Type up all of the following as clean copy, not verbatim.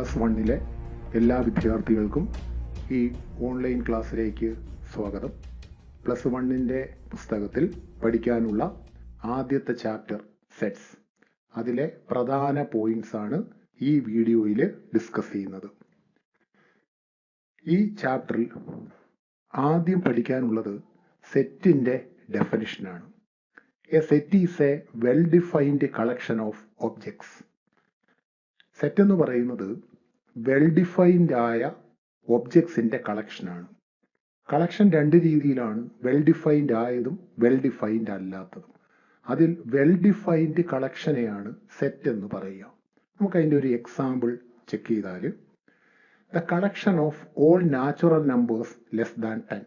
+1 എല്ലാ വിദ്യാർത്ഥികൾക്കും ഈ ഓൺലൈൻ ക്ലാസ്സിലേക്ക് സ്വാഗതം. +1 പുസ്തകത്തിൽ പഠിക്കാനുള്ള ആദ്യത്തെ ചാപ്റ്റർ സെറ്റ്സ്. അതിലെ പ്രധാന പോയിന്റ്സ് ആണ് ഈ വീഡിയോയിൽ ഡിസ്കസ് ചെയ്യുന്നത്. ഈ ചാപ്റ്ററിൽ ആദ്യം പഠിക്കാനുള്ളത് സെറ്റിന്റെ ഡെഫിനിഷനാണ്. A set is a well defined collection of objects. Set എന്ന് പറയുന്നത് വെൽ ഡിഫൈൻഡ് ആയ ഒബ്ജക്ട്സിന്റെ കളക്ഷനാണ്. കളക്ഷൻ രണ്ട് രീതിയിലാണ്, വെൽ ഡിഫൈൻഡ് ആയതും വെൽ ഡിഫൈൻഡ് അല്ലാത്തതും. അതിൽ വെൽ ഡിഫൈൻഡ് കളക്ഷനെയാണ് സെറ്റ് എന്ന് പറയുക. നമുക്ക് അതിൻ്റെ ഒരു എക്സാമ്പിൾ ചെക്ക് ചെയ്താൽ, the collection of all natural numbers less than 10.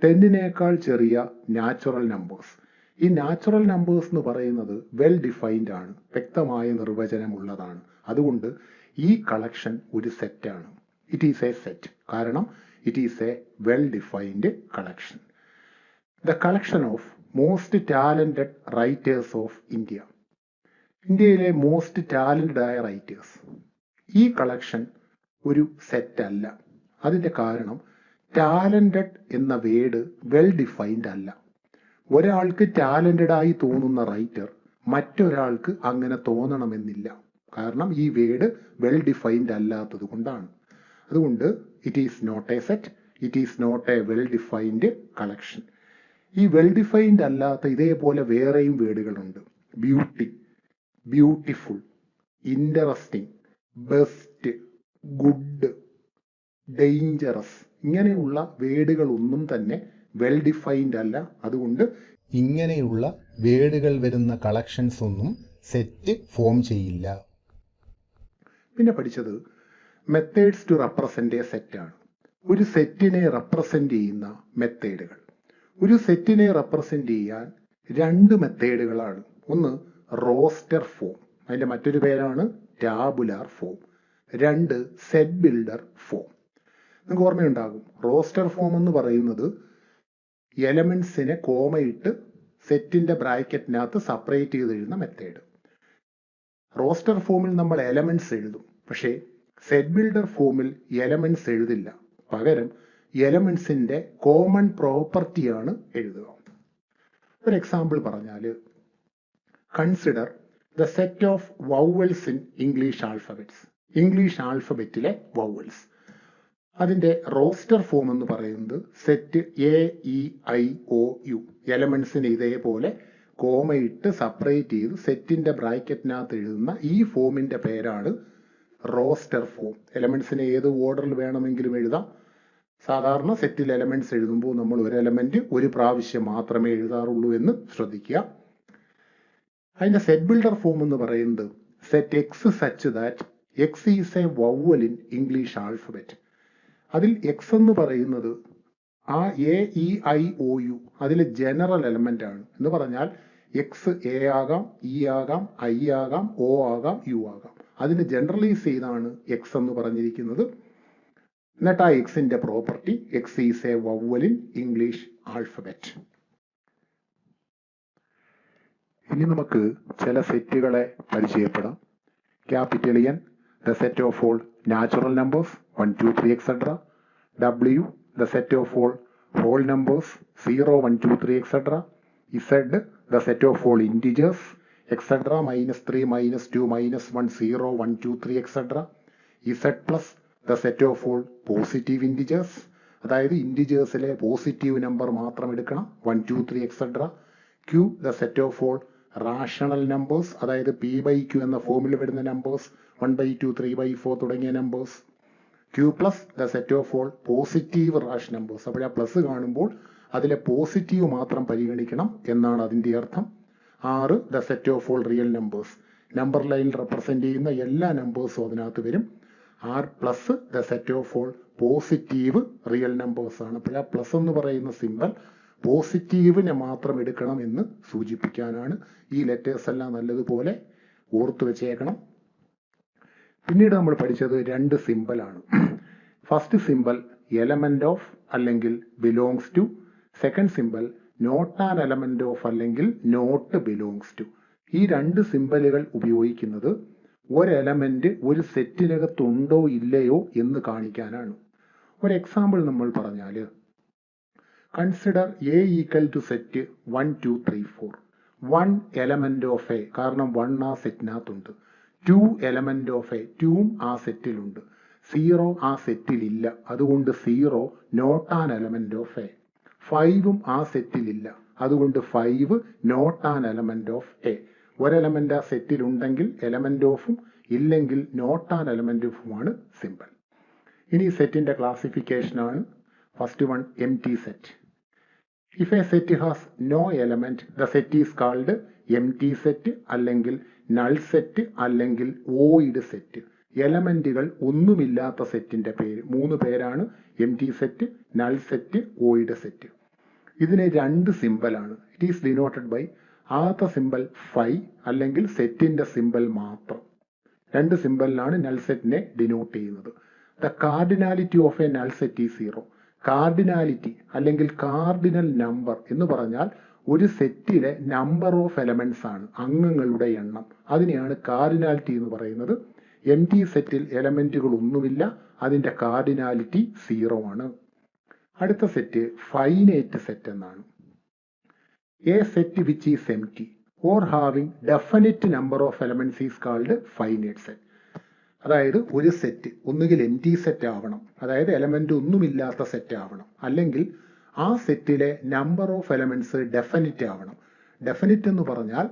10നേക്കാൾ ചെറിയ നാച്ചുറൽ നമ്പേഴ്സ്. ഈ നാച്ചുറൽ നമ്പേഴ്സ് എന്ന് പറയുന്നത് വെൽ ഡിഫൈൻഡ് ആണ്, വ്യക്തമായ നിർവചനമുള്ളതാണ്. അതുകൊണ്ട് ഈ കളക്ഷൻ ഒരു സെറ്റാണ്. ഇറ്റ് ഈസ് എ സെറ്റ്, കാരണം it is a well defined collection. The collection of most talented writers of India. ഇന്ത്യയിലെ മോസ്റ്റ് ടാലന്റഡ് ആയ റൈറ്റേഴ്സ്. ഈ കളക്ഷൻ ഒരു സെറ്റ് അല്ല. അതിന്റെ കാരണം ടാലന്റഡ് എന്ന വേർഡ് വെൽ ഡിഫൈൻഡ് അല്ല. ഒരാൾക്ക് ടാലന്റഡ് ആയി തോന്നുന്ന റൈറ്റർ മറ്റൊരാൾക്ക് അങ്ങനെ തോന്നണമെന്നില്ല. കാരണം ഈ വേർഡ് വെൽ ഡിഫൈൻഡ് അല്ലാത്തത് കൊണ്ടാണ്. അതുകൊണ്ട് it is not a set, it is not a well defined collection. ഈ വെൽ ഡിഫൈൻഡ് അല്ലാത്ത ഇതേപോലെ വേറെയും വേർഡുകളുണ്ട്. Beauty, beautiful, interesting, best, good, dangerous, ഇങ്ങനെയുള്ള വേർഡുകളൊന്നും തന്നെ വെൽ ഡിഫൈൻഡ് അല്ല. അതുകൊണ്ട് ഇങ്ങനെയുള്ള വേർഡുകൾ വരുന്ന കളക്ഷൻസ് ഒന്നും സെറ്റ് ഫോം ചെയ്യില്ല. പിന്നെ പഠിച്ചത് methods to represent a set ആണ്. ഒരു സെറ്റിനെ റെപ്രസെന്റ് ചെയ്യുന്ന മെത്തേഡുകൾ. ഒരു സെറ്റിനെ റെപ്രസെന്റ് ചെയ്യാൻ രണ്ട് മെത്തേഡുകളാണ്. ഒന്ന് റോസ്റ്റർ ഫോം, അതിന്റെ മറ്റൊരു പേരാണ് ടാബുലാർ ഫോം. രണ്ട് സെറ്റ് ബിൽഡർ ഫോം. നിങ്ങൾക്ക് ഓർമ്മയുണ്ടാകും, റോസ്റ്റർ ഫോം എന്ന് പറയുന്നത് എലമെന്റ്സിനെ കോമയിട്ട് സെറ്റിന്റെ ബ്രാക്കറ്റിനകത്ത് സെപ്പറേറ്റ് ചെയ്ത് എഴുതുന്ന മെത്തേഡ്. റോസ്റ്റർ ഫോമിൽ നമ്മൾ എലമെന്റ്സ് എഴുതും, പക്ഷേ സെറ്റ് ബിൽഡർ ഫോമിൽ എലമെന്റ്സ് എഴുതില്ല. പകരം എലമെന്റ്സിന്റെ കോമൺ പ്രോപ്പർട്ടിയാണ് എഴുതുക. ഒരു എക്സാമ്പിൾ പറഞ്ഞാൽ, consider the set of vowels in English alphabets. English ആൽഫബറ്റിലെ വൗവൽസ്. അതിന്റെ റോസ്റ്റർ ഫോം എന്ന് പറയുന്നത് സെറ്റ് AEIOU. എലമെന്റ്സിനെ ഇതേപോലെ കോമയിട്ട് സെപ്പറേറ്റ് ചെയ്ത് സെറ്റിന്റെ ബ്രാക്കറ്റിനകത്ത് എഴുതുന്ന ഈ ഫോമിന്റെ പേരാണ് റോസ്റ്റർ ഫോം. എലമെന്റ്സിനെ ഏത് ഓർഡറിൽ വേണമെങ്കിലും എഴുതാം. സാധാരണ സെറ്റിൽ എലമെന്റ്സ് എഴുതുമ്പോൾ നമ്മൾ ഒരു എലമെന്റ് ഒരു പ്രാവശ്യം മാത്രമേ എഴുതാറുള്ളൂ എന്ന് ശ്രദ്ധിക്കുക. അതിന്റെ സെറ്റ് ബിൽഡർ ഫോം എന്ന് പറയുന്നത് set X such that X is A vowel in English alphabet. അതിൽ എക്സ് എന്ന് പറയുന്നത് ആ AEIOU അതിലെ ജനറൽ എലമെന്റ് ആണ്. എന്ന് പറഞ്ഞാൽ എക്സ് എ ആകാം, ഇ ആകാം, ഐ ആകാം, ഒ ആകാം, യു ആകാം. അതിന് ജനറലൈസ് ചെയ്താണ് എക്സ് എന്ന് പറഞ്ഞിരിക്കുന്നത്. എന്നിട്ട് ആ എക്സിന്റെ property X is A vowel in English alphabet. ഇനി നമുക്ക് ചില സെറ്റുകളെ പരിചയപ്പെടാം. Capital N, the set of all natural numbers 1, 2, 3, etc. W, the set of all whole numbers 0, 1, 2, 3, etc. Z, the set of all integers, etc. -3, -2, -1, 0, 1, 2, 3, etc. Z plus the set of all positive integers. അതായത് ഇൻറ്റിജേഴ്സിലെ positive number മാത്രം എടുക്കണം. 1, 2, 3, etc. Q, the set of all rational numbers, അതായത് P/Q എന്ന ഫോമിൽ വരുന്ന numbers 1/2, 3/4 തുടങ്ങിയ numbers. Q plus the set of all positive rational numbers. അപ്പോൾ ആ പ്ലസ് കാണുമ്പോൾ അതിലെ പോസിറ്റീവ് മാത്രം പരിഗണിക്കണം എന്നാണ് അതിന്റെ അർത്ഥം. 6, the set of all real numbers. Number ലൈനിൽ റെപ്രസെന്റ് ചെയ്യുന്ന എല്ലാ നമ്പേഴ്സും അതിനകത്ത് വരും. 6 plus the set of all positive real numbers ആണ്. അപ്പോൾ ആ പ്ലസ് എന്ന് പറയുന്ന സിമ്പൽ പോസിറ്റീവിനെ മാത്രം എടുക്കണം എന്ന് സൂചിപ്പിക്കാനാണ്. ഈ ലെറ്റേഴ്സ് എല്ലാം നല്ലതുപോലെ ഓർത്തു വെച്ചേക്കണം. പിന്നീട് നമ്മൾ പഠിച്ചത് രണ്ട് സിമ്പലാണ്. ഫസ്റ്റ് സിമ്പൽ എലമെന്റ് ഓഫ് അല്ലെങ്കിൽ belongs to. Second symbol not an element of അല്ലെങ്കിൽ നോട്ട് ബിലോങ്സ് ടു. ഈ രണ്ട് സിമ്പലുകൾ ഉപയോഗിക്കുന്നത് ഒരു എലമെന്റ് ഒരു സെറ്റിനകത്തുണ്ടോ ഇല്ലയോ എന്ന് കാണിക്കാനാണ്. ഒരു എക്സാമ്പിൾ നമ്മൾ പറഞ്ഞാൽ, consider A equal to set 1 2 3 4. 1 element of A, കാരണം 1 ആ സെറ്റിനകത്തുണ്ട്. 2 എലമെന്റ് ഓഫ് എ, 2 ആ സെറ്റിലുണ്ട്. 0 ആ സെറ്റിലില്ല, അതുകൊണ്ട് 0 not an element of A. 5 ആ സെറ്റിലില്ല, അതുകൊണ്ട് 5 not an element of A. ഒരെലമെന്റ് ആ സെറ്റിലുണ്ടെങ്കിൽ എലമെന്റ് ഓഫും, ഇല്ലെങ്കിൽ നോട്ട് ആൻ എലമെന്റ് ഓഫുമാണ് സിമ്പിൾ. ഇനി സെറ്റിന്റെ ക്ലാസിഫിക്കേഷൻ ആണ്. First one, empty set. If a set has no element, the set is called empty set, അല്ലെങ്കിൽ null set, അല്ലെങ്കിൽ void set. എലമെന്റുകൾ ഒന്നുമില്ലാത്ത സെറ്റിന്റെ പേര് 3 പേരാണ്: empty set, null set, void set. ഇതിന് 2 സിമ്പലാണ്. ഇറ്റ് ഈസ് ഡിനോട്ടഡ് ബൈ ആദ്യത്തെ symbol phi, അല്ലെങ്കിൽ സെറ്റിന്റെ സിമ്പൽ മാത്രം. 2 സിമ്പലിലാണ് നൾ സെറ്റിനെ ഡിനോട്ട് ചെയ്യുന്നത്. The cardinality of A null set is 0. Cardinality അല്ലെങ്കിൽ കാർഡിനൽ നമ്പർ എന്ന് പറഞ്ഞാൽ ഒരു സെറ്റിലെ നമ്പർ ഓഫ് എലമെന്റ്സ് ആണ്, അംഗങ്ങളുടെ എണ്ണം. അതിനെയാണ് കാർഡിനാലിറ്റി എന്ന് പറയുന്നത്. എംപ്റ്റി സെറ്റിൽ എലമെന്റുകൾ ഒന്നുമില്ല, അതിന്റെ കാർഡിനാലിറ്റി 0 ആണ്. അടുത്ത സെറ്റ് ഫൈനൈറ്റ് സെറ്റ് എന്നാണ്. A set which is empty or having definite number of elements is called finite set. അതായത് ഒരു സെറ്റ് ഒന്നുകിൽ എംപ്റ്റി സെറ്റ് ആവണം, അതായത് എലമെന്റ് ഒന്നുമില്ലാത്ത സെറ്റ് ആവണം, അല്ലെങ്കിൽ ആ സെറ്റിലെ നമ്പർ ഓഫ് എലമെന്റ്സ് ഡെഫിനിറ്റ് ആവണം. ഡെഫിനിറ്റ് എന്ന് പറഞ്ഞാൽ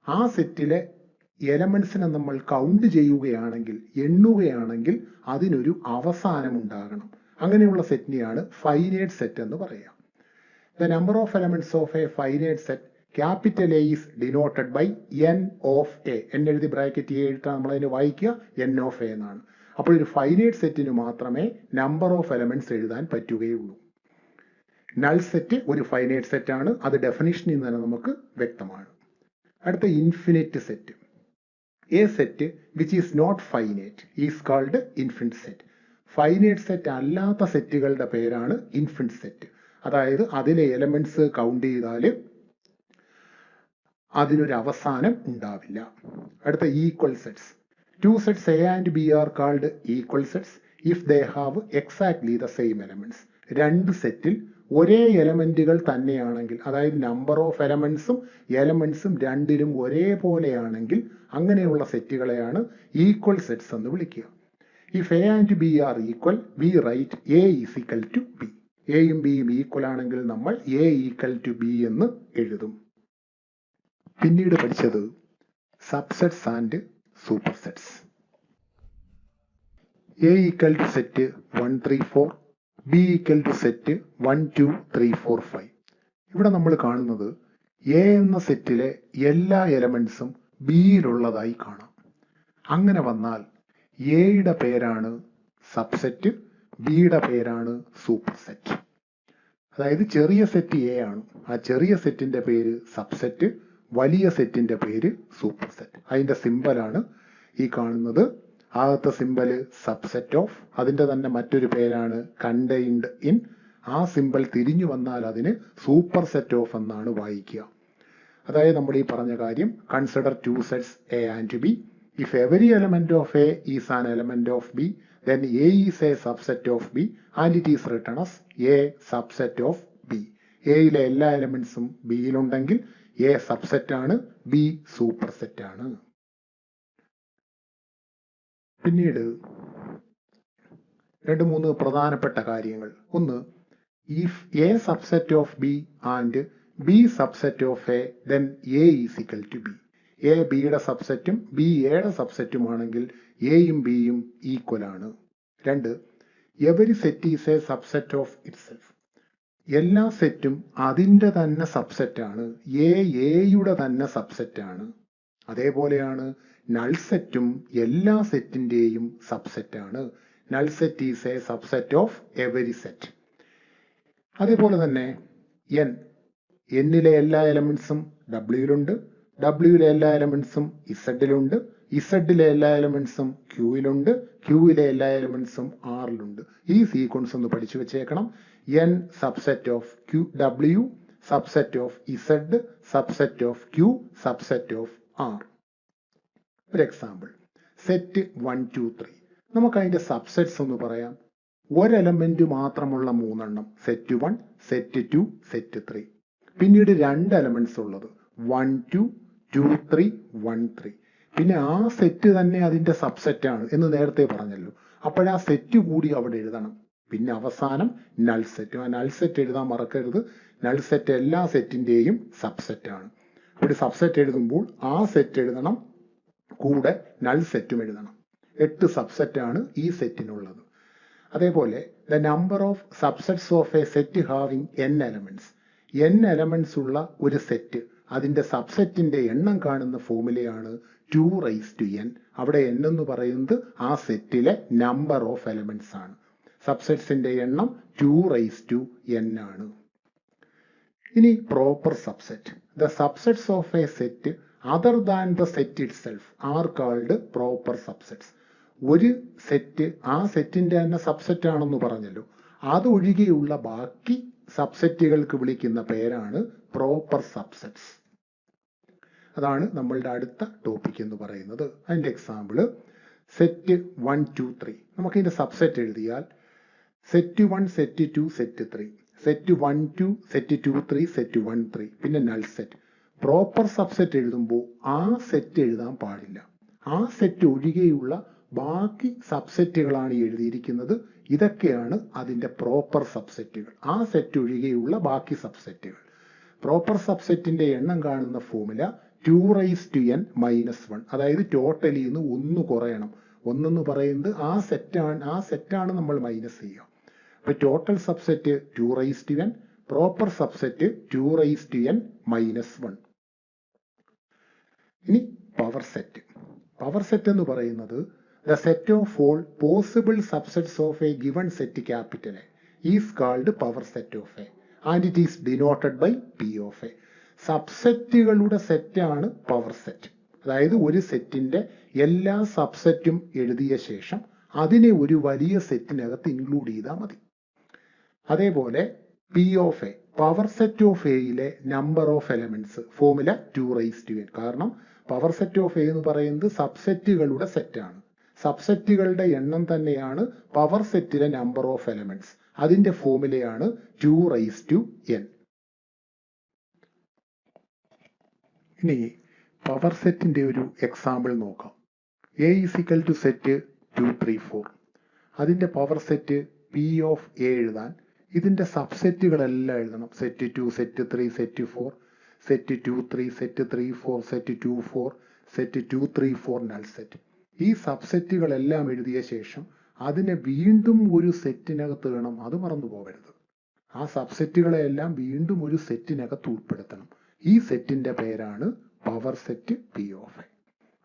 ആ സെറ്റിലെ എലമെന്റ്സിനെ നമ്മൾ കൗണ്ട് ചെയ്യുകയാണെങ്കിൽ, എണ്ണുകയാണെങ്കിൽ അതിനൊരു അവസാനം ഉണ്ടാകണം. അങ്ങനെയുള്ള സെറ്റിനെയാണ് ഫൈനൈറ്റ് സെറ്റ് എന്ന് പറയുക. The number of elements of A finite set capital A is denoted by N of A. N എഴുതി ബ്രാക്കറ്റ് എ ഇട്ടാൽ നമ്മൾ അതിനെ വായിക്കുക എൻ ഓഫ് എ എന്നാണ്. അപ്പോൾ ഒരു ഫൈനൈറ്റ് സെറ്റിന് മാത്രമേ നമ്പർ ഓഫ് എലമെന്റ്സ് എഴുതാൻ പറ്റുകയുള്ളൂ. നൾ സെറ്റ് ഒരു ഫൈനൈറ്റ് സെറ്റ് ആണ്, അത് ഡെഫിനിഷനിൽ നിന്ന് തന്നെ നമുക്ക് വ്യക്തമാണ്. അടുത്ത infinite set. A set which is not finite is called infinite set. Finite set അല്ലാത്ത സെറ്റുകളുടെ പേരാണ് ഇൻഫിനിറ്റ് സെറ്റ്. അതായത് അതിലെ എലമെന്റ്സ് കൗണ്ട് ചെയ്താൽ അതിനൊരു അവസാനം ഉണ്ടാവില്ല. അടുത്ത equal sets. 2 sets A and B are called equal sets if they have exactly the same elements. 2 സെറ്റിൽ ഒരേ എലമെന്റുകൾ തന്നെയാണെങ്കിൽ, അതായത് നമ്പർ ഓഫ് എലമെന്റ്സും രണ്ടിലും ഒരേപോലെയാണെങ്കിൽ അങ്ങനെയുള്ള സെറ്റുകളെയാണ് ഈക്വൽ സെറ്റ്സ് എന്ന് വിളിക്കുക. If A and B are equal, we write A is equal to B. എയും ബിയും equal ആണെങ്കിൽ നമ്മൾ A equal to B എന്ന് എഴുതും. പിന്നീട് പഠിച്ചത് subsets and super sets. A equal to set 1 3 4, B equal to set 1 2 3 4 5. ഇവിടെ നമ്മൾ കാണുന്നത് എ എന്ന സെറ്റിലെ എല്ലാ എലമെന്റ്സും ബിയിലുള്ളതായി കാണാം. അങ്ങനെ വന്നാൽ എയുടെ പേരാണ് സബ്സെറ്റ്, ബിയുടെ പേരാണ് സൂപ്പർ സെറ്റ്. അതായത് ചെറിയ സെറ്റ് എ ആണ്, ആ ചെറിയ സെറ്റിന്റെ പേര് സബ്സെറ്റ്, വലിയ സെറ്റിന്റെ പേര് സൂപ്പർ സെറ്റ്. അതിന്റെ സിമ്പലാണ് ഈ കാണുന്നത്. ആദ്യത്തെ സിമ്പല് സബ്സെറ്റ് ഓഫ്, അതിന്റെ തന്നെ മറ്റൊരു പേരാണ് കണ്ടെയ്ൻഡ് ഇൻ. ആ സിമ്പൽ തിരിഞ്ഞു വന്നാൽ അതിന് സൂപ്പർ സെറ്റ് ഓഫ് എന്നാണ് വായിക്കുക. അതായത് നമ്മൾ ഈ പറഞ്ഞ കാര്യം, consider 2 sets A and B. If every element of A is an element of B, then A is a subset of B and it is written as A subset of B. എയിലെ എല്ലാ എലമെന്റ്സും ബിയിലുണ്ടെങ്കിൽ A subset ആണ്, B super set ആണ്. പിന്നീട് 2-3 പ്രധാനപ്പെട്ട കാര്യങ്ങൾ. ഒന്ന്, if A subset of B and B subset of A, then A is equal to B. A ബിയുടെ സബ്സെറ്റും ബി എയുടെ സബ്സെറ്റുമാണെങ്കിൽ എയും ബിയും ഈക്വൽ ആണ്. 2, every set is A subset of itself. എല്ലാ സെറ്റും അതിൻ്റെ തന്നെ സബ്സെറ്റ് ആണ്, എയുടെ തന്നെ സബ്സെറ്റ് ആണ്. അതേപോലെയാണ് നൾ സെറ്റും എല്ലാ സെറ്റിന്റെയും സബ്സെറ്റ് ആണ്. Null set is A subset of every set. അതേപോലെ തന്നെ എന്നിലെ എല്ലാ എലമെന്റ്സും ഡബ്ല്യൂയിലുണ്ട്, ഡബ്ല്യൂയിലെ എല്ലാ എലമെന്റ്സും ഇസഡിലുണ്ട്, ഇസഡിലെ എല്ലാ എലമെന്റ്സും ക്യൂയിലുണ്ട്, ക്യൂയിലെ എല്ലാ എലമെന്റ്സും ആറിലുണ്ട്. ഈ സീക്വൻസ് ഒന്ന് പഠിച്ചു വെച്ചേക്കണം. N subset of Q W, subset of Z, subset of Q, subset of R. ഒരു എക്സാമ്പിൾ, സെറ്റ് 1 2 3. നമുക്ക് അതിന്റെ സബ്സെറ്റ്സ് ഒന്ന് പറയാം. ഒരെലമെന്റ് മാത്രമുള്ള 3 എണ്ണം, സെറ്റ് 1, സെറ്റ് 2, സെറ്റ് 3. പിന്നീട് 2 എലമെന്റ്സ് ഉള്ളത് 1 2, 2 3, 1 3. പിന്നെ ആ സെറ്റ് തന്നെ അതിന്റെ സബ്സെറ്റ് ആണ് എന്ന് നേരത്തെ പറഞ്ഞല്ലോ. അപ്പോഴാ സെറ്റ് കൂടി അവിടെ എഴുതണം. പിന്നെ അവസാനം നൾ സെറ്റ്. ആ നൾ സെറ്റ് എഴുതാൻ മറക്കരുത്. നൾ സെറ്റ് എല്ലാ സെറ്റിന്റെയും സബ്സെറ്റ് ആണ്. ഒരു സബ്സെറ്റ് എഴുതുമ്പോൾ ആ സെറ്റ് എഴുതണം, കൂടെ നൾ സെറ്റും എഴുതണം. 8 സബ്സെറ്റ് ആണ് ഈ സെറ്റിനുള്ളത്. അതേപോലെ the number of subsets of a set having n elements. n elements ഉള്ള ഒരു സെറ്റ്, അതിന്റെ സബ്സെറ്റിന്റെ എണ്ണം കാണുന്ന ഫോർമുലയാണ് 2n. അവിടെ n എന്ന് പറയുന്നത് ആ സെറ്റിലെ നമ്പർ ഓഫ് എലമെന്റ്സ് ആണ്. സബ്സെറ്റ്സിന്റെ എണ്ണം 2n ആണ്. ഇനി proper subset. The subsets of a set other than the set it self are called proper subsets. ഒരു സെറ്റ് ആ സെറ്റിന്റെ തന്നെ സബ്സെറ്റ് ആണെന്ന് പറഞ്ഞല്ലോ. അതൊഴികെയുള്ള ബാക്കി സബ്സെറ്റുകൾക്ക് വിളിക്കുന്ന പേരാണ് പ്രോപ്പർ സബ്സെറ്റ്സ്. അതാണ് നമ്മളുടെ അടുത്ത ടോപ്പിക് എന്ന് പറയുന്നത്. അതിന്റെ എക്സാമ്പിള് സെറ്റ് 1 2 3. നമുക്ക് ഇതിന്റെ സബ്സെറ്റ് എഴുതിയാൽ set 1, set 2, set 3, set 1 2, set 2 3, set 1 3, പിന്നെ നൾ സെറ്റ്. പ്രോപ്പർ സബ്സെറ്റ് എഴുതുമ്പോൾ ആ സെറ്റ് എഴുതാൻ പാടില്ല. ആ സെറ്റ് ഒഴികെയുള്ള ബാക്കി സബ്സെറ്റുകളാണ് എഴുതിയിരിക്കുന്നത്. ഇതൊക്കെയാണ് അതിന്റെ പ്രോപ്പർ സബ്സെറ്റുകൾ. ആ സെറ്റ് ഒഴികെയുള്ള ബാക്കി സബ്സെറ്റുകൾ. പ്രോപ്പർ സബ്സെറ്റിന്റെ എണ്ണം കാണുന്ന ഫോർമുല 2n - 1. അതായത് ടോട്ടലിൽ നിന്ന് 1 കുറയണം. 1 എന്ന് പറയുന്നത് ആ സെറ്റാണ് നമ്മൾ മൈനസ് ചെയ്യുക. അപ്പൊ total subset 2n, proper subset 2n - 1. ഇനി പവർ സെറ്റ്. പവർ സെറ്റ് എന്ന് പറയുന്നത് the set of all possible subsets of a given set capital A is called power set of A and it is denoted by P of A. സബ്സെറ്റുകളുടെ സെറ്റാണ് power set. അതായത് ഒരു സെറ്റിന്റെ എല്ലാ സബ്സെറ്റും എഴുതിയ ശേഷം അതിനെ ഒരു വലിയ സെറ്റിനകത്ത് ഇൻക്ലൂഡ് ചെയ്താൽ മതി. അതേപോലെ P of A, power set of എയിലെ number of elements formula 2n. കാരണം പവർ സെറ്റ് ഓഫ് എ എന്ന് പറയുന്നത് സബ്സെറ്റുകളുടെ സെറ്റാണ്. സബ്സെറ്റുകളുടെ എണ്ണം തന്നെയാണ് പവർ സെറ്റിലെ നമ്പർ ഓഫ് എലമെന്റ്സ്. അതിന്റെ ഫോർമുലയാണ് 2n. ഇനി പവർ സെറ്റിന്റെ ഒരു എക്സാമ്പിൾ നോക്കാം. A = set 2 3 4. അതിന്റെ power set P of A എഴുതാൻ ഇതിന്റെ സബ്സെറ്റുകളെല്ലാം എഴുതണം. Set 2, set 3, set 4, set 2 3, set 3 4, set 2 4, set 2 3 4 null set. ഈ സബ്സെറ്റുകളെല്ലാം എഴുതിയ ശേഷം അതിനെ വീണ്ടും ഒരു സെറ്റിനകത്ത് വേണം. അത് മറന്നു പോകരുത്. ആ സബ്സെറ്റുകളെല്ലാം വീണ്ടും ഒരു സെറ്റിനകത്ത് ഉൾപ്പെടുത്തണം. ഈ സെറ്റിന്റെ പേരാണ് power set P of A.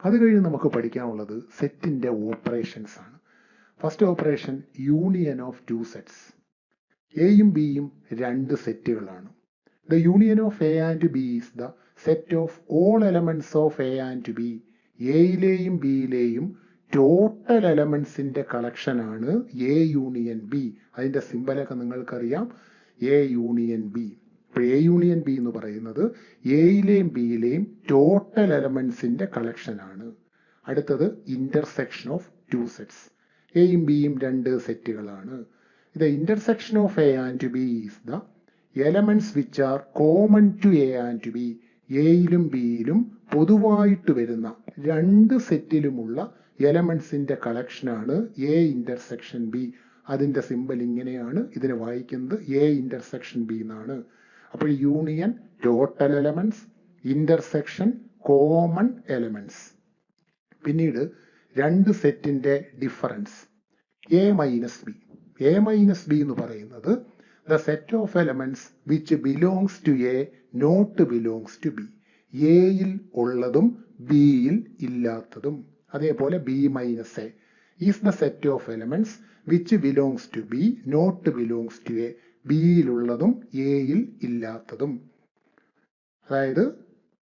അത് കഴിഞ്ഞ് നമുക്ക് പഠിക്കാനുള്ളത് സെറ്റിന്റെ ഓപ്പറേഷൻസ് ആണ്. First operation union of 2 sets. എയും ബിയും 2 സെറ്റുകളാണ്. The union of A and B is the set of all elements of A and B. എയിലെയും ബിയിലെയും ടോട്ടൽ എലമെന്റ്സിന്റെ കളക്ഷൻ ആണ് എ യൂണിയൻ ബി. അതിന്റെ സിമ്പലൊക്കെ നിങ്ങൾക്കറിയാം, എ യൂണിയൻ ബി. അപ്പോൾ എ യൂണിയൻ ബി എന്ന് പറയുന്നത് എയിലെയും ബിയിലെയും ടോട്ടൽ എലമെന്റ്സിന്റെ കളക്ഷൻ ആണ്. അടുത്തത് ഇന്റർസെക്ഷൻ ഓഫ് 2 സെറ്റ്സ്. എയും ബിയും 2 സെറ്റുകളാണ്. ഇത് intersection of A and B is the elements which are common to A and B. എയിലും ബിയിലും പൊതുവായിട്ട് വരുന്ന 2 സെറ്റിലുമുള്ള എലമെന്റ്സിന്റെ കളക്ഷനാണ് എ ഇന്റർസെക്ഷൻ ബി. അതിന്റെ സിമ്പൽ ഇങ്ങനെയാണ്. ഇതിനെ വായിക്കുന്നത് എ ഇന്റർസെക്ഷൻ ബി എന്നാണ്. അപ്പോൾ union total elements, intersection common elements. പിന്നീട് 2 സെറ്റിന്റെ difference A minus B. A minus B എന്ന് പറയുന്നത് the set of elements which belongs to A not belongs to B. എയിൽ ഉള്ളതും ബിയിൽ ഇല്ലാത്തതും. അതേപോലെ B minus A is the set of elements which belongs to B not belongs to A. ബിയിലുള്ളതും എയിൽ ഇല്ലാത്തതും. അതായത്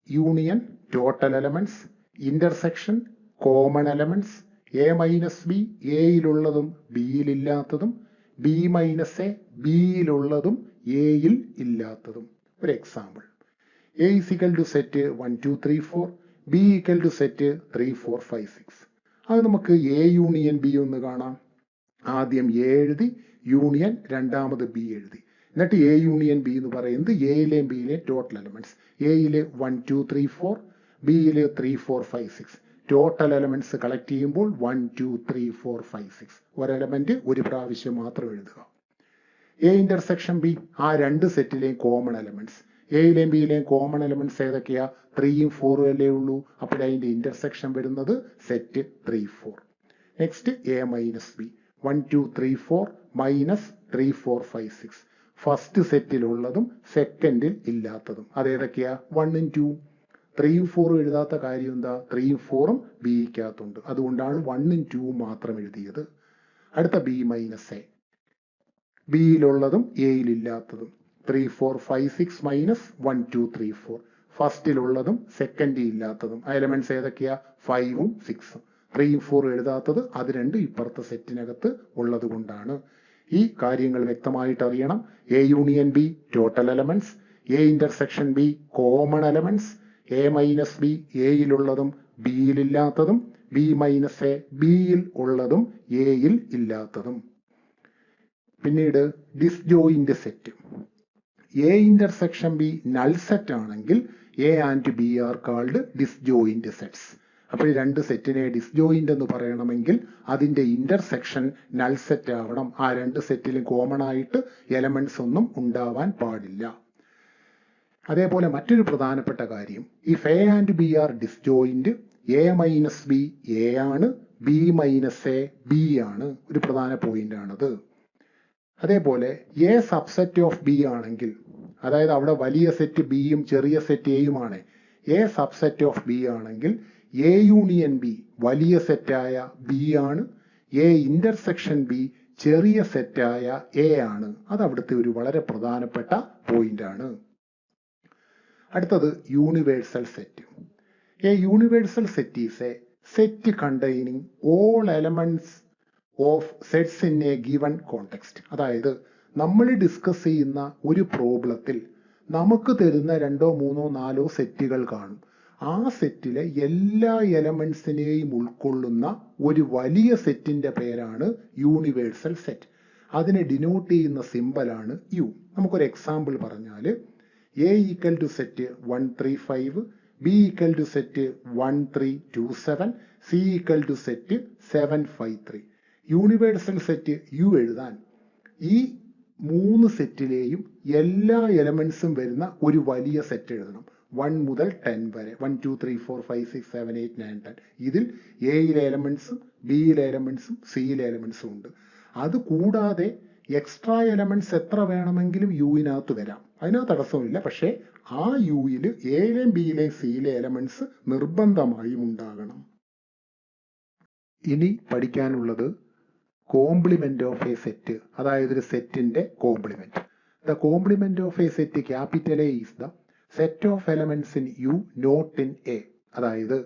union total elements, intersection common elements, A minus B എയിലുള്ളതും ബിയിലില്ലാത്തതും, ബി മൈനസ് എ ബിയിലുള്ളതും എയിൽ ഇല്ലാത്തതും. ഒരു example, A = set 1 2 3 4, B = set 3 4 5 6. അത് നമുക്ക് എ യൂണിയൻ ബി ഒന്ന് കാണാം. ആദ്യം എ എഴുതി, യൂണിയൻ രണ്ടാമത് ബി എഴുതി. എന്നിട്ട് എ യൂണിയൻ ബി എന്ന് പറയുന്നത് എയിലെയും ബിയിലെയും ടോട്ടൽ എലമെന്റ്സ്. എയില് 1 2 3 4, ബിയില് 3 4 5 6. ടോട്ടൽ എലമെന്റ്സ് കളക്ട് ചെയ്യുമ്പോൾ 1 2 3 4 5 6. ഒരെലമെന്റ് ഒരു പ്രാവശ്യം മാത്രം എഴുതുക. എ ഇന്റർസെക്ഷൻ ബി, ആ രണ്ട് സെറ്റിലെയും കോമൺ എലമെന്റ്സ്. എയിലെയും ബിയിലെയും കോമൺ എലമെന്റ്സ് ഏതൊക്കെയാ? 3ഉം 4ഉം അല്ലേ ഉള്ളൂ. അപ്പോൾ അതിന്റെ ഇന്റർസെക്ഷൻ വരുന്നത് set 3 4. Next A minus B, 1 2 3 4 മൈനസ് 3 4 5 6. ഫസ്റ്റ് സെറ്റിലുള്ളതും സെക്കൻഡിൽ ഇല്ലാത്തതും. അതേതൊക്കെയാ? 1ഉം 2ഉം. 3ഉം 4ഉം എഴുതാത്ത കാര്യം എന്താ? 3ഉം 4ഉം ബിക്കകത്തുണ്ട്. അതുകൊണ്ടാണ് 1ഉം 2ഉം മാത്രം എഴുതിയത്. അടുത്ത ബി മൈനസ് എ, ബിയിലുള്ളതും എയിലില്ലാത്തതും. 3 4 5 6 മൈനസ് 1 2 3 4. ഫസ്റ്റിലുള്ളതും സെക്കൻഡിൽ ഇല്ലാത്തതും. ആ എലമെന്റ്സ് ഏതൊക്കെയാ? 5ഉം 6ഉം. 3ഉം 4ഉം എഴുതാത്തത് അത് രണ്ടും ഇപ്പുറത്തെ സെറ്റിനകത്ത് ഉള്ളത് കൊണ്ടാണ്. ഈ കാര്യങ്ങൾ വ്യക്തമായിട്ട് അറിയണം. A union B total elements, A intersection B common elements, A minus B എയിലുള്ളതും ബിയിലില്ലാത്തതും, ബി മൈനസ് എ ബിയിൽ ഉള്ളതും എയിൽ ഇല്ലാത്തതും. പിന്നീട് disjoint set. A intersection B null set ആണെങ്കിൽ A and B are called disjoint sets. അപ്പോൾ ഈ രണ്ട് സെറ്റിനെ ഡിസ്ജോയിന്റ് എന്ന് പറയണമെങ്കിൽ അതിന്റെ ഇന്റർസെക്ഷൻ നൾ സെറ്റ് ആവണം. ആ രണ്ട് സെറ്റിലും കോമൺ ആയിട്ട് എലമെന്റ്സ് ഒന്നും ഉണ്ടാവാൻ പാടില്ല. അതേപോലെ മറ്റൊരു പ്രധാനപ്പെട്ട കാര്യം, if A and B are disjoint, A minus B A ആണ്, ബി മൈനസ് എ ബി ആണ്. ഒരു പ്രധാന പോയിന്റ് ആണത്. അതേപോലെ എ സബ്സെറ്റ് ഓഫ് ബി ആണെങ്കിൽ, അതായത് അവിടെ വലിയ സെറ്റ് ബിയും ചെറിയ സെറ്റ് എയുമാണ്. എ സബ്സെറ്റ് ഓഫ് ബി ആണെങ്കിൽ എ യൂണിയൻ ബി വലിയ സെറ്റായ ബി ആണ്, എ ഇന്റർസെക്ഷൻ ബി ചെറിയ സെറ്റായ എ ആണ്. അത് അവിടുത്തെ ഒരു വളരെ പ്രധാനപ്പെട്ട പോയിന്റ് ആണ്. അടുത്തത് universal set. A universal set is A set containing all elements of sets in A given context. അതായത് നമ്മൾ ഡിസ്കസ് ചെയ്യുന്ന ഒരു പ്രോബ്ലത്തിൽ നമുക്ക് തരുന്ന 2 3 4 സെറ്റുകൾ കാണും. ആ സെറ്റിലെ എല്ലാ എലമെന്റ്സിനെയും ഉൾക്കൊള്ളുന്ന ഒരു വലിയ സെറ്റിന്റെ പേരാണ് യൂണിവേഴ്സൽ സെറ്റ്. അതിനെ ഡിനോട്ട് ചെയ്യുന്ന സിമ്പലാണ് യു. നമുക്കൊരു എക്സാമ്പിൾ പറഞ്ഞാൽ, A equal to set 1 3 5, B equal to set 1 3 2 7, C equal to set 7 5 3. Universal set U എഴുതാൻ ഈ 3 സെറ്റിലെയും എല്ലാ എലമെന്റ്സും വരുന്ന ഒരു വലിയ സെറ്റ് എഴുതണം. 1 മുതൽ 10 വരെ, 1 2 3 4 5 6 7 8 9 10. ഇതിൽ എയിലെ എലമെന്റ്സും ബിയിലെ എലമെന്റ്സും സിയിലെ എലമെന്റ്സും ഉണ്ട്. അത് കൂടാതെ എക്സ്ട്രാ എലമെന്റ്സ് എത്ര വേണമെങ്കിലും യുവിനകത്ത് വരാം, അതിനകത്ത് തടസ്സമില്ല. പക്ഷേ ആ യുയിൽ എയിലെയും ബിയിലെയും സിയിലെ എലമെന്റ്സ് നിർബന്ധമായും ഉണ്ടാകണം. ഇനി പഠിക്കാനുള്ളത് കോംപ്ലിമെന്റ് ഓഫ് എ സെറ്റ്, അതായത് ഒരു സെറ്റിന്റെ complement. The complement of a set capital A is the set of elements in U not in A. അതായത്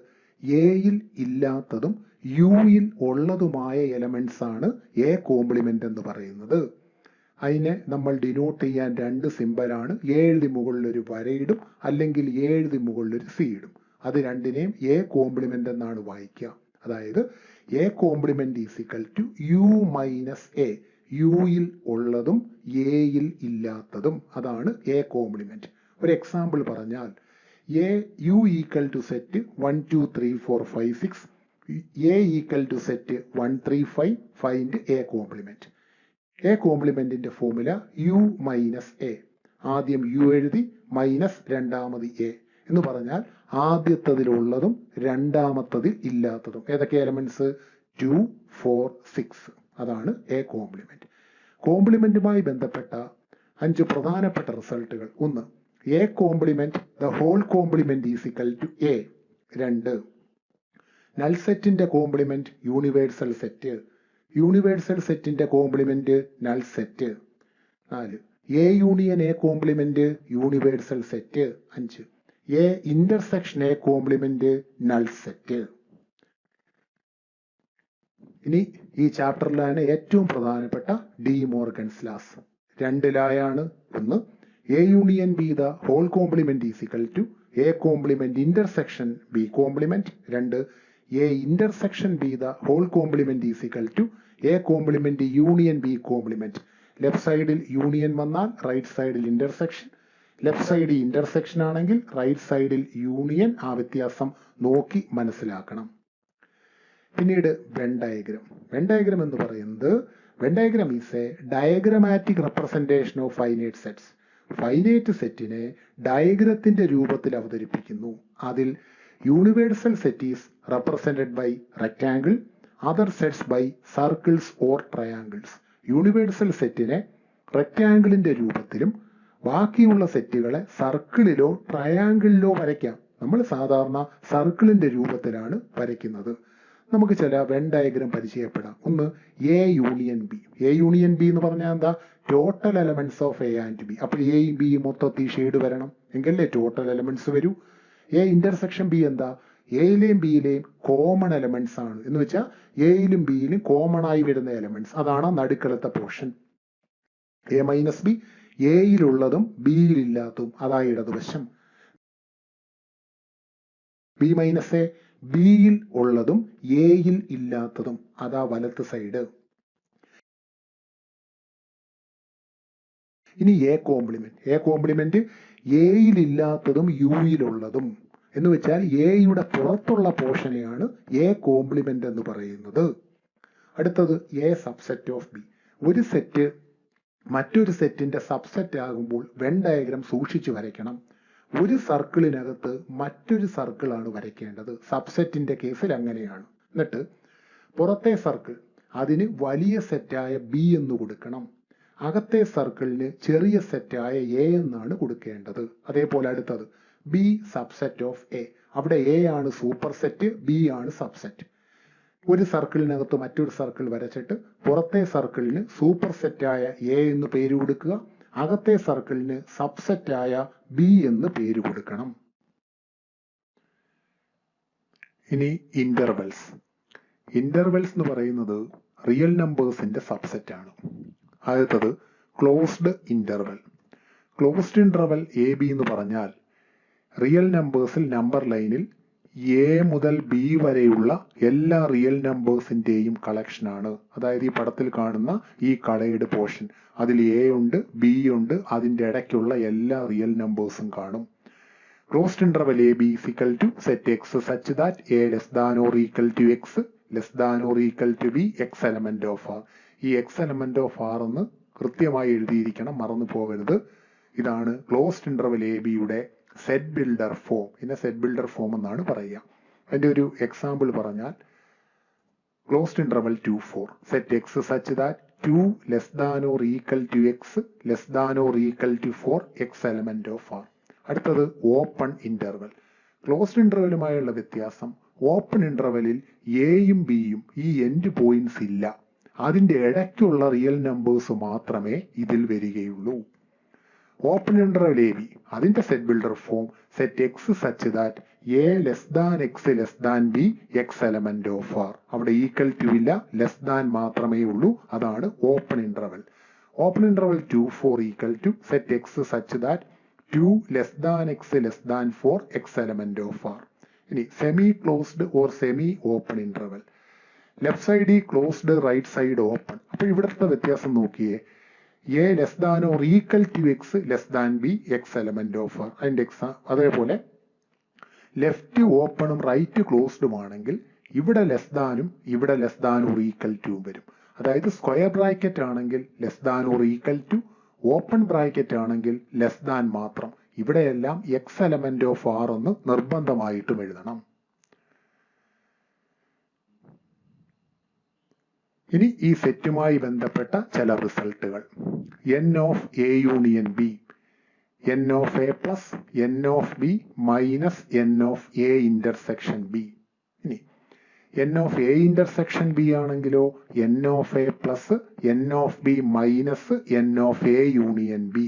എയിൽ ഇല്ലാത്തതും യുയിൽ ഉള്ളതുമായ എലമെന്റ്സ് ആണ് എ കോംപ്ലിമെന്റ് എന്ന് പറയുന്നത്. അതിനെ നമ്മൾ ഡിനോട്ട് ചെയ്യാൻ 2 സിമ്പലാണ്. എഴുതി മുകളിൽ ഒരു വരയിടും, അല്ലെങ്കിൽ എഴുതി മുകളിൽ ഒരു സി ഇടും. അത് രണ്ടിനെയും എ കോംപ്ലിമെന്റ് എന്നാണ് വായിക്കുക. അതായത് A complement is equal to U minus A, യുയിൽ ഉള്ളതും എയിൽ ഇല്ലാത്തതും. അതാണ് എ കോംപ്ലിമെന്റ്. ഒരു എക്സാമ്പിൾ പറഞ്ഞാൽ, A U equal to set 1 2 3 4 5 6, A equal to set 1 3 5, find A complement. A കോംപ്ലിമെന്റിന്റെ ഫോർമുല യു മൈനസ് എ. ആദ്യം യു എഴുതി, മൈനസ് രണ്ടാമത് എ എന്ന് പറഞ്ഞാൽ ആദ്യത്തതിലുള്ളതും രണ്ടാമത്തതിൽ ഇല്ലാത്തതും. ഏതൊക്കെ എലമെന്റ്സ്? 2 4 6. അതാണ് എ കോംപ്ലിമെന്റ്. കോംപ്ലിമെന്റുമായി ബന്ധപ്പെട്ട 5 പ്രധാനപ്പെട്ട റിസൾട്ടുകൾ. 1, A complement the whole complement is equal to A. 2, null സെറ്റിന്റെ കോംപ്ലിമെന്റ് യൂണിവേഴ്സൽ സെറ്റ്, യൂണിവേഴ്സൽ സെറ്റിന്റെ complement null set. 4, A union A complement universal set. 5, A intersection A complement null set. ഇനി ഈ ചാപ്റ്ററിലാണ് ഏറ്റവും പ്രധാനപ്പെട്ട ഡി മോർഗൻസ് ലാസ്. 2 ലായാണ്. 1, A union B the whole complement is equal to A complement intersection B complement. 2, A intersection B the whole complement is equal to A complement union B complement. Left സൈഡിൽ union വന്നാൽ right സൈഡിൽ intersection, left സൈഡിൽ intersection ആണെങ്കിൽ right സൈഡിൽ union. ആ വ്യത്യാസം നോക്കി മനസ്സിലാക്കണം. പിന്നീട് വെൻ ഡയഗ്രം. വെൻ ഡയഗ്രം എന്ന് പറയുന്നത്, Venn diagram is a diagrammatic representation of finite sets. Finite സെറ്റിനെ ഡയഗ്രത്തിന്റെ രൂപത്തിൽ അവതരിപ്പിക്കുന്നു. അതിൽ universal set is represented by rectangle, other sets by circles or triangles. Universal സെറ്റിനെ റെക്ടാങ്കിളിന്റെ രൂപത്തിലും ബാക്കിയുള്ള സെറ്റുകളെ സർക്കിളിലോ ട്രയാങ്കിളിലോ വരയ്ക്കാം. നമ്മൾ സാധാരണ സർക്കിളിന്റെ രൂപത്തിലാണ് വരയ്ക്കുന്നത്. നമുക്ക് ചില വെൻ ഡയഗ്രം പരിചയപ്പെടാം. ഒന്ന് A union B. A union B എന്ന് പറഞ്ഞാൽ എന്താ? Total elements of A and B. അപ്പോൾ എയും ബി മൊത്തത്തിൽ ഷെയ്ഡ് വരണം, എങ്കിലേ ടോട്ടൽ എലമെന്റ്സ് വരൂ. എ ഇന്റർസെക്ഷൻ ബി എന്താ? എയിലെയും ബിയിലെയും കോമൺ എലമെന്റ്സ് ആണ്. എന്ന് വെച്ചാൽ എയിലും ബിയിലും കോമൺ ആയി വരുന്ന എലമെന്റ്സ്, അതാണ് നടുക്കളത്തെ പോർഷൻ. എ മൈനസ് ബി, എയിലുള്ളതും ബിയിലില്ലാത്തതും, അതാ ഇടതുവശം. ബി മൈനസ് എ, ബിയിൽ ഉള്ളതും എയിൽ ഇല്ലാത്തതും, അതാ വലത്ത് സൈഡ്. ഇനി എ കോംപ്ലിമെന്റ്. എ കോംപ്ലിമെന്റ് എയിൽ ഇല്ലാത്തതും യുയിലുള്ളതും. എന്ന് വെച്ചാൽ എയുടെ പുറത്തുള്ള പോർഷനെയാണ് എ കോംപ്ലിമെന്റ് എന്ന് പറയുന്നത്. അടുത്തത് എ സബ്സെറ്റ് ഓഫ് ബി. ഒരു സെറ്റ് മറ്റൊരു സെറ്റിന്റെ സബ്സെറ്റ് ആകുമ്പോൾ വെൻ ഡയഗ്രം സൂക്ഷിച്ചു വരയ്ക്കണം. ഒരു സർക്കിളിനകത്ത് മറ്റൊരു സർക്കിളാണ് വരയ്ക്കേണ്ടത്. സബ്സെറ്റിന്റെ കേസിൽ അങ്ങനെയാണ്. എന്നിട്ട് പുറത്തെ സർക്കിൾ അതിന് വലിയ സെറ്റായ ബി എന്ന് കൊടുക്കണം. അകത്തെ സർക്കിളിന് ചെറിയ സെറ്റായ എ എന്നാണ് കൊടുക്കേണ്ടത്. അതേപോലെ അടുത്തത് ബി സബ്സെറ്റ് ഓഫ് എ. അവിടെ എ ആണ് സൂപ്പർ സെറ്റ്, ബി ആണ് സബ്സെറ്റ്. ഒരു സർക്കിളിനകത്ത് മറ്റൊരു സർക്കിൾ വരച്ചിട്ട് പുറത്തെ സർക്കിളിന് സൂപ്പർ സെറ്റായ എ എന്ന് പേര് കൊടുക്കുക, അകത്തെ സർക്കിളിന് സബ്സെറ്റായ ബി എന്ന് പേര് കൊടുക്കണം. ഇനി ഇന്റർവെൽസ്. ഇന്റർവെൽസ് എന്ന് പറയുന്നത് റിയൽ നമ്പേഴ്സിന്റെ സബ്സെറ്റ് ആണ്. ആദ്യത്തത് closed interval. Closed interval A B എന്ന് പറഞ്ഞാൽ റിയൽ നമ്പേഴ്സിൽ നമ്പർ ലൈനിൽ എ മുതൽ ബി വരെയുള്ള എല്ലാ റിയൽ നമ്പേഴ്സിന്റെയും കളക്ഷൻ ആണ്. അതായത് ഈ പടത്തിൽ കാണുന്ന ഈ കളയുടെ പോർഷൻ, അതിൽ എ ഉണ്ട്, ബി ഉണ്ട്, അതിന്റെ ഇടയ്ക്കുള്ള എല്ലാ റിയൽ നമ്പേഴ്സും കാണും. Closed interval A B is equal to set X such that A less than or equal to X less than or equal to B X element of R. ഈ X element of R എന്ന് കൃത്യമായി എഴുതിയിരിക്കണം, മറന്നു പോകരുത്. ഇതാണ് closed interval A ബിയുടെ set builder form. ഇതിനെ set builder form എന്നാണ് പറയുക. അതിന്റെ ഒരു എക്സാമ്പിൾ പറഞ്ഞാൽ closed interval 2, 4 set X such that 2 less than or equal to X less than or equal to 4 X element of R. അടുത്തത് open interval. Closed ഇന്റർവെലുമായുള്ള വ്യത്യാസം, open ഇന്റർവെലിൽ എയും ബിയും ഈ എൻഡ് പോയിന്റ്സ് ഇല്ല. അതിന്റെ ഇടയ്ക്കുള്ള റിയൽ നമ്പേഴ്സ് മാത്രമേ ഇതിൽ വരികയുള്ളൂ. ഓപ്പൺ ഇന്റർവെൽ എ ബി, അതിന്റെ set builder form set X such that A less than X less than B X element of R. അവിടെ ഈക്വൽ ടു ഇല്ല, ലെസ് ദാൻ മാത്രമേ ഉള്ളൂ. അതാണ് open interval. Open interval 2, 4 equal to set X such that 2 less than X less than 4 X element of R. ഇനി semi closed or semi open interval. Left side closed, right side open. അപ്പൊ ഇവിടുത്തെ വ്യത്യാസം നോക്കിയേ. A less than or equal to X less than B X element of R. അതിന്റെ അതേപോലെ left ഓപ്പണും right ക്ലോസ്ഡും ആണെങ്കിൽ ഇവിടെ less ദാനും ഇവിടെ ലെസ് ദാൻ ഓർ ഈക്വൽ ടുവും വരും. അതായത് സ്ക്വയർ ബ്രാക്കറ്റ് ആണെങ്കിൽ less than or equal to, open bracket ആണെങ്കിൽ ലെസ് ദാൻ മാത്രം. ഇവിടെയെല്ലാം എക്സ് എലമെന്റ് ഓഫ് ആർ എന്ന് നിർബന്ധമായിട്ടും എഴുതണം. ഇനി ഈ സെറ്റുമായി ബന്ധപ്പെട്ട ചില റിസൾട്ടുകൾ. N of A union B, N of A plus N of B minus N of A intersection B. ഇനി N of A intersection B ആണെങ്കിലോ N of A plus N of B minus N of A union B.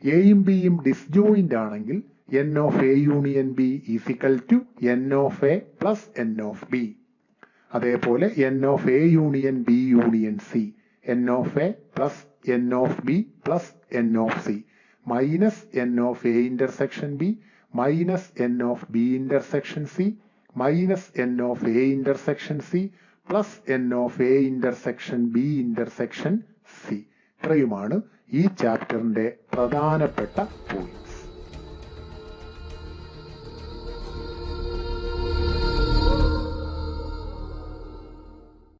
എയും ബിയും disjoint ആണെങ്കിൽ N of A union B is equal to N of A plus N of B. അതേപോലെ N of A union B union C, N of A plus N of B plus N of C minus N of A intersection B minus N of B intersection C minus N of A intersection C plus N of A intersection B intersection C. ഇത്രയുമാണ് ഈ ചാപ്റ്ററിന്റെ പ്രധാനപ്പെട്ട point.